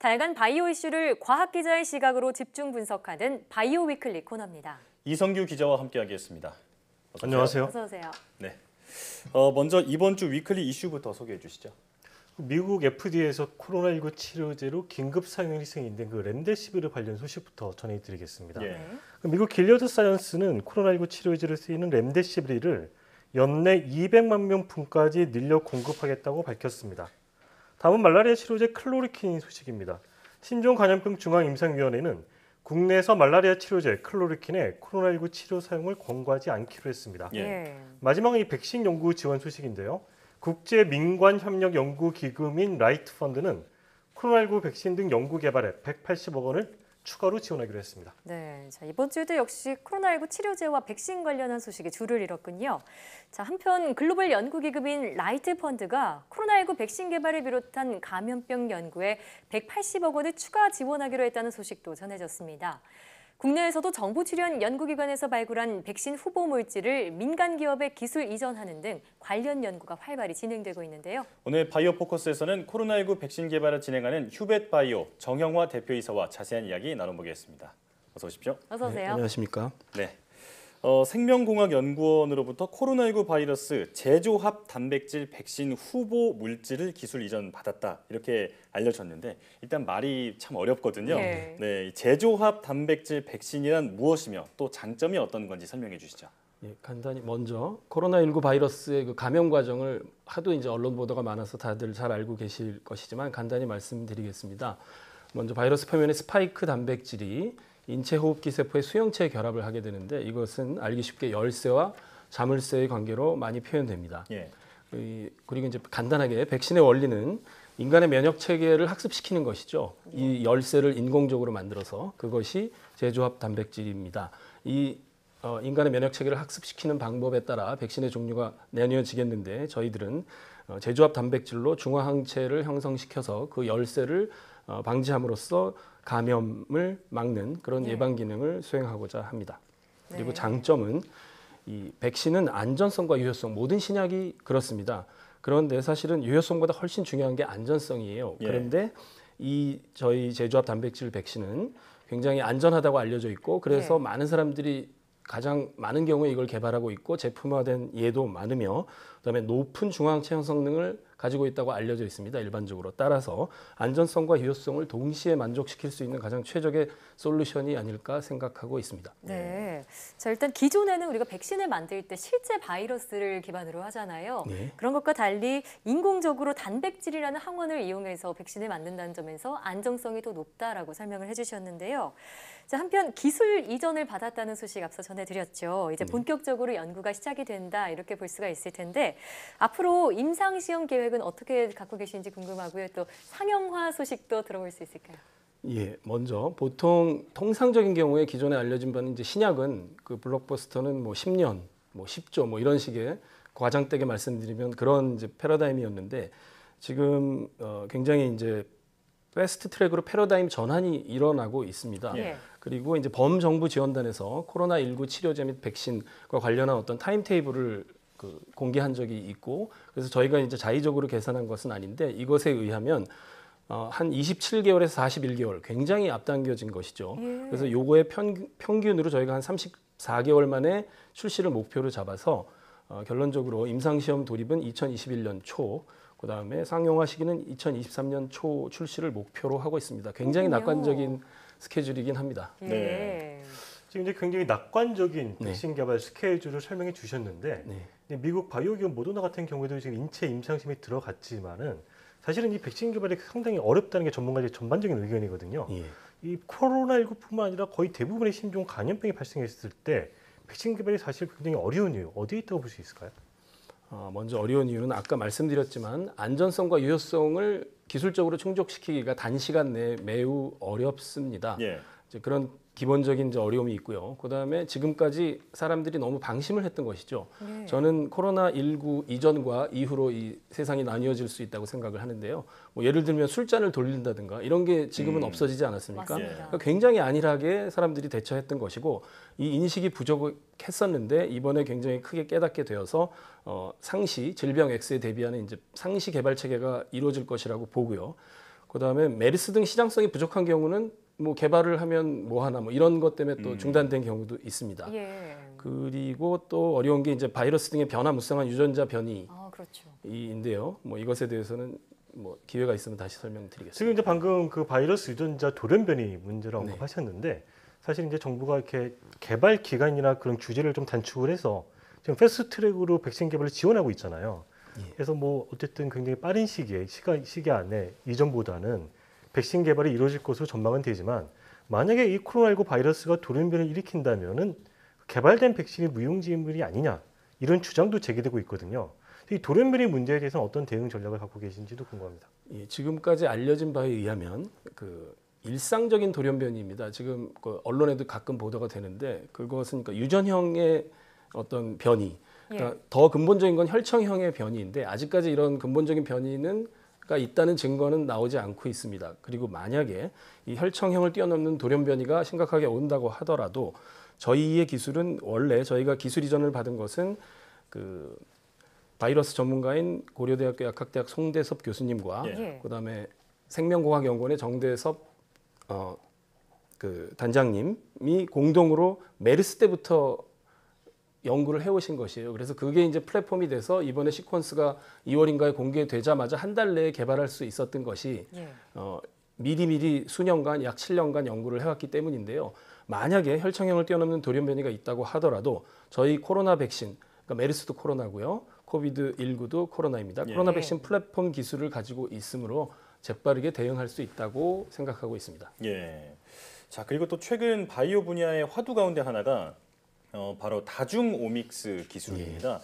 다양한 바이오 이슈를 과학 기자의 시각으로 집중 분석하는 바이오 위클리 코너입니다. 이성규 기자와 함께하겠습니다. 안녕하세요. 어서 오세요. 네. 먼저 이번 주 위클리 이슈부터 소개해 주시죠. 미국 FDA에서 코로나19 치료제로 긴급 사용이 승인된 그 렘데시비르 관련 소식부터 전해드리겠습니다. 예. 미국 길리어드 사이언스는 코로나19 치료제로 쓰이는 렘데시비르를 연내 200만 명분까지 늘려 공급하겠다고 밝혔습니다. 다음은 말라리아 치료제 클로리킨 소식입니다. 신종감염병 중앙임상위원회는 국내에서 말라리아 치료제 클로리킨의 코로나19 치료 사용을 권고하지 않기로 했습니다. 예. 마지막은 이 백신 연구 지원 소식인데요. 국제민관협력연구기금인 라이트 펀드는 코로나19 백신 등 연구 개발에 180억 원을 추가로 지원하기로 했습니다. 네, 자, 이번 주에도 역시 코로나19 치료제와 백신 관련한 소식이 줄을 이뤘군요. 자, 한편 글로벌 연구기금인 라이트 펀드가 코로나19 백신 개발을 비롯한 감염병 연구에 180억 원을 추가 지원하기로 했다는 소식도 전해졌습니다. 국내에서도 정부 출연 연구기관에서 발굴한 백신 후보 물질을 민간 기업에 기술 이전하는 등 관련 연구가 활발히 진행되고 있는데요. 오늘 바이오 포커스에서는 코로나19 백신 개발을 진행하는 휴벳 바이오 정형화 대표이사와 자세한 이야기 나눠보겠습니다. 어서 오십시오. 어서 오세요. 네, 안녕하십니까? 네. 생명공학연구원으로부터 코로나19 바이러스 제조합 단백질 백신 후보 물질을 기술 이전 받았다 이렇게 알려졌는데 일단 말이 참 어렵거든요. 네. 네, 제조합 단백질 백신이란 무엇이며 또 장점이 어떤 건지 설명해 주시죠. 예, 간단히 먼저 코로나19 바이러스의 그 감염 과정을 하도 이제 언론 보도가 많아서 다들 잘 알고 계실 것이지만 간단히 말씀드리겠습니다. 먼저 바이러스 표면에 스파이크 단백질이 인체 호흡기 세포의 수용체에 결합을 하게 되는데 이것은 알기 쉽게 열쇠와 자물쇠의 관계로 많이 표현됩니다. 예. 그리고 이제 간단하게 백신의 원리는 인간의 면역 체계를 학습시키는 것이죠. 이 열쇠를 인공적으로 만들어서 그것이 제조합 단백질입니다. 인간의 면역 체계를 학습시키는 방법에 따라 백신의 종류가 나뉘어지겠는데 저희들은 제조합 단백질로 중화 항체를 형성시켜서 그 열쇠를 방지함으로써 감염을 막는 그런 예방 기능을 수행하고자 합니다. 그리고 네. 장점은 이 백신은 안전성과 유효성 모든 신약이 그렇습니다. 그런데 사실은 유효성보다 훨씬 중요한 게 안전성이에요. 예. 그런데 저희 제조합 단백질 백신은 굉장히 안전하다고 알려져 있고 그래서 네. 많은 사람들이 가장 많은 경우에 이걸 개발하고 있고 제품화된 예도 많으며 그다음에 높은 중화항체 형성능을 가지고 있다고 알려져 있습니다. 일반적으로. 따라서 안전성과 유효성을 동시에 만족시킬 수 있는 가장 최적의 솔루션이 아닐까 생각하고 있습니다. 네. 자, 일단 기존에는 우리가 백신을 만들 때 실제 바이러스를 기반으로 하잖아요. 네. 그런 것과 달리 인공적으로 단백질이라는 항원을 이용해서 백신을 만든다는 점에서 안정성이 더 높다라고 설명을 해주셨는데요. 자, 한편 기술 이전을 받았다는 소식 앞서 전해드렸죠. 이제 본격적으로 연구가 시작이 된다 이렇게 볼 수가 있을 텐데 앞으로 임상시험 계획은 어떻게 갖고 계신지 궁금하고요. 또 상용화 소식도 들어볼 수 있을까요? 예, 먼저 보통 통상적인 경우에 기존에 알려진 바는 이제 신약은 그 블록버스터는 뭐 10년, 뭐 10조 뭐 이런 식의 과장되게 말씀드리면 그런 이제 패러다임이었는데 지금 굉장히 이제 패스트 트랙으로 패러다임 전환이 일어나고 있습니다. 예. 그리고 이제 범정부 지원단에서 코로나19 치료제 및 백신과 관련한 어떤 타임테이블을 공개한 적이 있고 그래서 저희가 이제 자의적으로 계산한 것은 아닌데 이것에 의하면 한 27개월에서 41개월 굉장히 앞당겨진 것이죠. 예. 그래서 요거의 평균으로 저희가 한 34개월 만에 출시를 목표로 잡아서 결론적으로 임상시험 돌입은 2021년 초 그다음에 상용화 시기는 2023년 초 출시를 목표로 하고 있습니다. 굉장히 그렇군요. 낙관적인 스케줄이긴 합니다. 예. 네. 지금 이제 굉장히 낙관적인 네. 백신 개발 스케줄을 설명해 주셨는데 네. 미국 바이오기업 모더나 같은 경우에도 지금 인체 임상시험에 들어갔지만은 사실은 이 백신 개발이 상당히 어렵다는 게 전문가들의 전반적인 의견이거든요. 예. 이 코로나19뿐만 아니라 거의 대부분의 신종 감염병이 발생했을 때 백신 개발이 사실 굉장히 어려운 이유 어디에 있다고 볼 수 있을까요? 먼저 어려운 이유는 아까 말씀드렸지만 안전성과 유효성을 기술적으로 충족시키기가 단시간 내에 매우 어렵습니다. 예. 이제 그런 기본적인 이제 어려움이 있고요. 그다음에 지금까지 사람들이 너무 방심을 했던 것이죠. 네. 저는 코로나19 이전과 이후로 이 세상이 나뉘어질 수 있다고 생각을 하는데요. 뭐 예를 들면 술잔을 돌린다든가 이런 게 지금은 없어지지 않았습니까? 맞습니다. 그러니까 굉장히 안일하게 사람들이 대처했던 것이고 이 인식이 부족했었는데 이번에 굉장히 크게 깨닫게 되어서 상시 질병 X에 대비하는 이제 상시 개발 체계가 이루어질 것이라고 보고요. 그다음에 메르스 등 시장성이 부족한 경우는 뭐 개발을 하면 뭐 하나 뭐 이런 것 때문에 또 중단된 경우도 있습니다. 예. 그리고 또 어려운 게 이제 바이러스 등의 변화무쌍한 유전자 아, 그렇죠. 변이인데요. 뭐 이것에 대해서는 뭐 기회가 있으면 다시 설명드리겠습니다. 지금 이제 방금 그 바이러스 유전자 돌연변이 문제를 네. 언급하셨는데 사실 이제 정부가 이렇게 개발 기간이나 그런 규제를 좀 단축을 해서 지금 패스트 트랙으로 백신 개발을 지원하고 있잖아요. 예. 그래서 뭐 어쨌든 굉장히 빠른 시기 안에 이전보다는 백신 개발이 이루어질 것으로 전망은 되지만 만약에 이 코로나19 바이러스가 돌연변을 일으킨다면은 개발된 백신이 무용지물이 아니냐 이런 주장도 제기되고 있거든요. 이 돌연변이 문제에 대해서는 어떤 대응 전략을 갖고 계신지도 궁금합니다. 예, 지금까지 알려진 바에 의하면 그 일상적인 돌연변이입니다. 지금 그 언론에도 가끔 보도가 되는데 그것은 그러니까 유전형의 어떤 변이, 그러니까 더 근본적인 건 혈청형의 변이인데 아직까지 이런 근본적인 변이는 가 있다는 증거는 나오지 않고 있습니다. 그리고 만약에 이 혈청형을 뛰어넘는 돌연변이가 심각하게 온다고 하더라도 저희의 기술은 원래 저희가 기술 이전을 받은 것은 그 바이러스 전문가인 고려대학교 약학대학 송대섭 교수님과 예. 그다음에 생명공학연구원의 정대섭 그 단장님이 공동으로 메르스 때부터 연구를 해오신 것이에요. 그래서 그게 이제 플랫폼이 돼서 이번에 시퀀스가 2월인가에 공개되자마자 한 달 내에 개발할 수 있었던 것이 예. 미리미리 수년간 약 7년간 연구를 해왔기 때문인데요. 만약에 혈청형을 뛰어넘는 돌연변이가 있다고 하더라도 저희 코로나 백신, 그러니까 메르스도 코로나고요. 코비드19도 코로나입니다. 예. 코로나 백신 플랫폼 기술을 가지고 있으므로 재빠르게 대응할 수 있다고 생각하고 있습니다. 예. 자, 그리고 또 최근 바이오 분야의 화두 가운데 하나가 바로 다중 오믹스 기술입니다.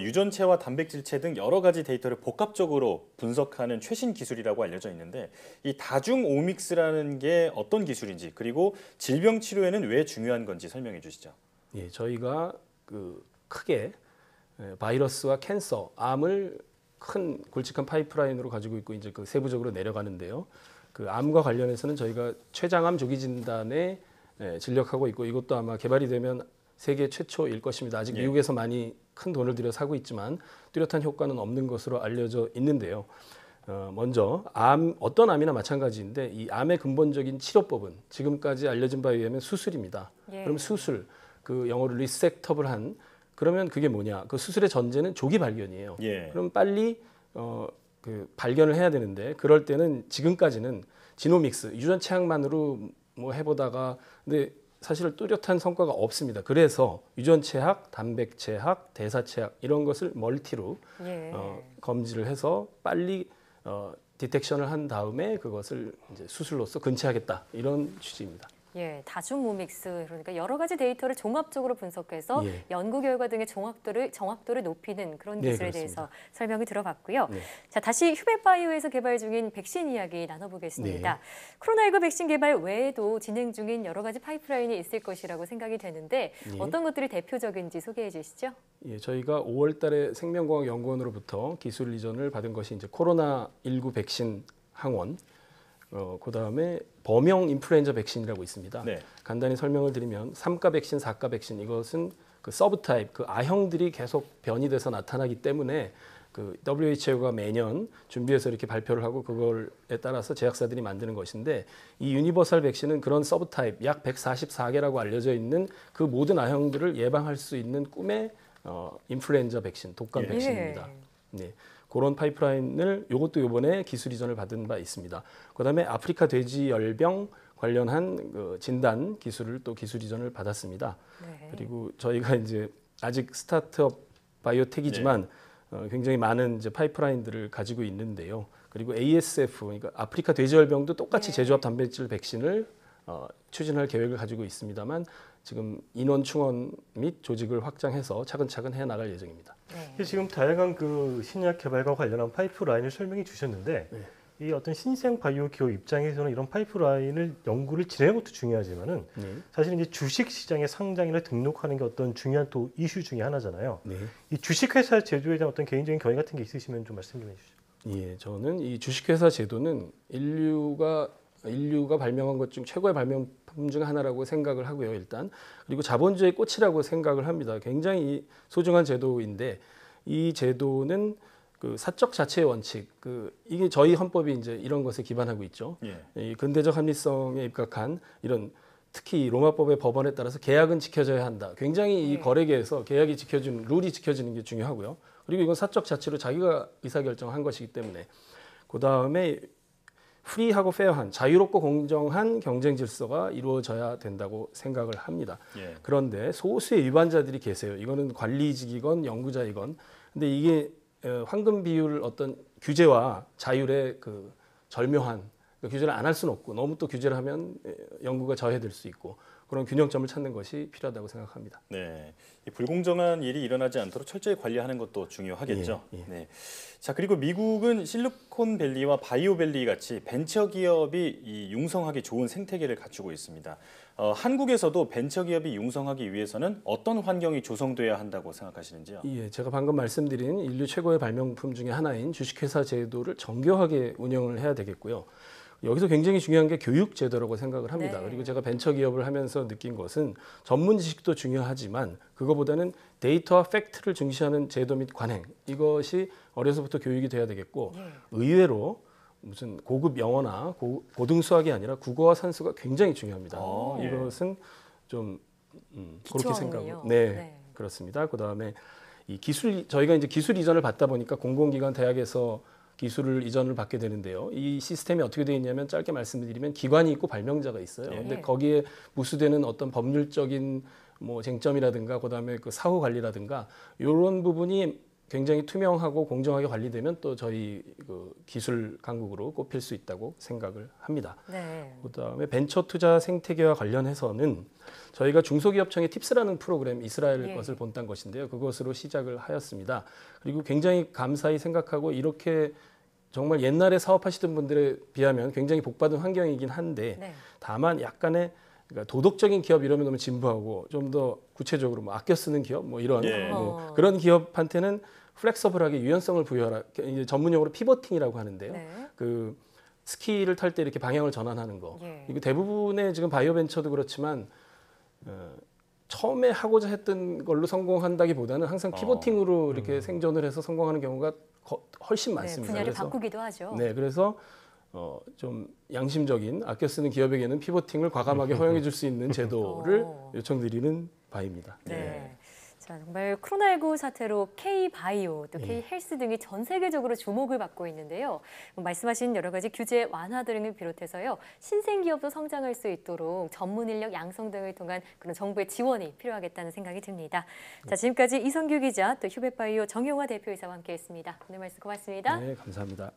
유전체와 단백질체 등 여러 가지 데이터를 복합적으로 분석하는 최신 기술이라고 알려져 있는데 이 다중 오믹스라는 게 어떤 기술인지 그리고 질병 치료에는 왜 중요한 건지 설명해 주시죠. 예, 저희가 그 크게 바이러스와 캔서, 암을 큰 굵직한 파이프라인으로 가지고 있고 이제 그 세부적으로 내려가는데요. 그 암과 관련해서는 저희가 췌장암 조기 진단에 진력하고 있고 이것도 아마 개발이 되면 세계 최초일 것입니다. 아직 미국에서 많이 큰 돈을 들여 사고 있지만 뚜렷한 효과는 없는 것으로 알려져 있는데요. 먼저 어떤 암이나 마찬가지인데 이 암의 근본적인 치료법은 지금까지 알려진 바에 의하면 수술입니다. 예. 그럼 수술, 그 영어로 리섹터블 한 그러면 그게 뭐냐? 그 수술의 전제는 조기 발견이에요. 예. 그럼 빨리 그 발견을 해야 되는데 그럴 때는 지금까지는 지노믹스 유전체학만으로 뭐 해보다가 근데 사실 뚜렷한 성과가 없습니다. 그래서 유전체학, 단백체학, 대사체학 이런 것을 멀티로 예. 검지를 해서 빨리 디텍션을 한 다음에 그것을 이제 수술로서 근체하겠다 이런 취지입니다. 예, 다중 오믹스 그러니까 여러 가지 데이터를 종합적으로 분석해서 예. 연구 결과 등의 정확도를 높이는 그런 네, 기술에 그렇습니다. 대해서 설명을 들어봤고요. 네. 자, 다시 휴베바이오에서 개발 중인 백신 이야기 나눠보겠습니다. 네. 코로나19 백신 개발 외에도 진행 중인 여러 가지 파이프라인이 있을 것이라고 생각이 되는데 예. 어떤 것들이 대표적인지 소개해 주시죠. 예, 저희가 5월달에 생명공학연구원으로부터 기술 이전을 받은 것이 이제 코로나19 백신 항원, 그 다음에 범용 인플루엔자 백신이라고 있습니다. 네. 간단히 설명을 드리면 3가 백신, 4가 백신 이것은 그 서브 타입, 그 아형들이 계속 변이돼서 나타나기 때문에 그 WHO가 매년 준비해서 이렇게 발표를 하고 그걸에 따라서 제약사들이 만드는 것인데 이 유니버설 백신은 그런 서브 타입 약 144개라고 알려져 있는 그 모든 아형들을 예방할 수 있는 꿈의 인플루엔자 백신, 독감 예. 백신입니다. 네. 그런 파이프라인을 이것도 이번에 기술 이전을 받은 바 있습니다. 그다음에 아프리카 돼지 열병 관련한 그 진단 기술을 또 기술 이전을 받았습니다. 네. 그리고 저희가 이제 아직 스타트업 바이오텍이지만 굉장히 많은 이제 파이프라인들을 가지고 있는데요. 그리고 ASF 그러니까 아프리카 돼지 열병도 똑같이 네. 제조합 단백질 백신을 추진할 계획을 가지고 있습니다만 지금 인원 충원 및 조직을 확장해서 차근차근 해 나갈 예정입니다. 네. 지금 다양한 그 신약 개발과 관련한 파이프라인을 설명해 주셨는데 이 어떤 신생 바이오 기업 입장에서는 이런 파이프라인을 연구를 진행하는 것도 중요하지만은 네. 사실 이제 주식 시장에 상장이나 등록하는 게 어떤 중요한 또 이슈 중에 하나잖아요. 네. 이 주식회사 제도에 대한 어떤 개인적인 견해 같은 게 있으시면 좀 말씀 좀 해주시죠. 예, 저는 이 주식회사 제도는 인류가 발명한 것 중 최고의 발명품 중 하나라고 생각을 하고요. 일단 그리고 자본주의 꽃이라고 생각을 합니다. 굉장히 소중한 제도인데 이 제도는 그 사적 자체의 원칙, 이게 저희 헌법이 이제 이런 것에 기반하고 있죠. 예. 이 근대적 합리성에 입각한 이런 특히 로마법의 법원에 따라서 계약은 지켜져야 한다. 굉장히 이 거래계에서 계약이 지켜지는 룰이 지켜지는 게 중요하고요. 그리고 이건 사적 자치로 자기가 의사결정한 것이기 때문에 그 다음에 프리하고 페어한 자유롭고 공정한 경쟁 질서가 이루어져야 된다고 생각을 합니다. 예. 그런데 소수의 위반자들이 계세요. 이거는 관리직이건 연구자이건. 근데 이게 황금 비율 어떤 규제와 자율의 그 절묘한 규제를 안 할 수는 없고 너무 또 규제를 하면 연구가 저해될 수 있고 그런 균형점을 찾는 것이 필요하다고 생각합니다. 네, 이 불공정한 일이 일어나지 않도록 철저히 관리하는 것도 중요하겠죠. 네. 자, 그리고 미국은 실리콘밸리와 바이오밸리 같이 벤처 기업이 이 융성하기 좋은 생태계를 갖추고 있습니다. 한국에서도 벤처 기업이 융성하기 위해서는 어떤 환경이 조성돼야 한다고 생각하시는지요? 예, 제가 방금 말씀드린 인류 최고의 발명품 중에 하나인 주식회사 제도를 정교하게 운영을 해야 되겠고요. 여기서 굉장히 중요한 게 교육 제도라고 생각을 합니다. 네. 그리고 제가 벤처 기업을 하면서 느낀 것은 전문 지식도 중요하지만 그거보다는 데이터와 팩트를 중시하는 제도 및 관행 이것이 어려서부터 교육이 돼야 되겠고 의외로 무슨 고급 영어나 고등 수학이 아니라 국어와 산수가 굉장히 중요합니다. 예. 이것은 좀 그렇게 기초학문이요? 생각하고 네, 그렇습니다. 그다음에 이 저희가 이제 기술 이전을 받다 보니까 공공기관 대학에서 기술을 이전을 받게 되는데요. 이 시스템이 어떻게 되어 있냐면 짧게 말씀드리면 기관이 있고 발명자가 있어요. 근데 거기에 부수되는 어떤 법률적인 뭐 쟁점이라든가 그다음에 그 사후 관리라든가 이런 부분이 굉장히 투명하고 공정하게 관리되면 또 저희 그 기술 강국으로 꼽힐 수 있다고 생각을 합니다. 네. 그다음에 벤처 투자 생태계와 관련해서는 저희가 중소기업청의 팁스라는 프로그램 이스라엘 것을 본딴 것인데요. 그것으로 시작을 하였습니다. 그리고 굉장히 감사히 생각하고 이렇게 정말 옛날에 사업하시던 분들에 비하면 굉장히 복받은 환경이긴 한데 다만 약간의 그러니까 도덕적인 기업 이러면 너무 진부하고 좀 더 구체적으로 뭐 아껴 쓰는 기업 뭐 이런 뭐 그런 기업한테는 플렉서블하게 유연성을 부여하라. 이제 전문용어로 피버팅이라고 하는데요. 그 스키를 탈 때 이렇게 방향을 전환하는 거. 이거 대부분의 지금 바이오 벤처도 그렇지만 처음에 하고자 했던 걸로 성공한다기보다는 항상 피버팅으로 이렇게 생존을 해서 성공하는 경우가 훨씬 많습니다. 분야를 바꾸기도 하죠. 네, 그래서 좀 양심적인 아껴 쓰는 기업에게는 피버팅을 과감하게 허용해 줄 수 있는 제도를 요청드리는 바입니다. 네. 자, 정말 코로나19 사태로 K-바이오, 또 K-헬스 등이 전 세계적으로 주목을 받고 있는데요. 말씀하신 여러 가지 규제 완화 등을 비롯해서요. 신생 기업도 성장할 수 있도록 전문 인력 양성 등을 통한 그런 정부의 지원이 필요하겠다는 생각이 듭니다. 자, 지금까지 이성규 기자, 또 휴백바이오 정용화 대표이사와 함께했습니다. 오늘 말씀 고맙습니다. 네, 감사합니다.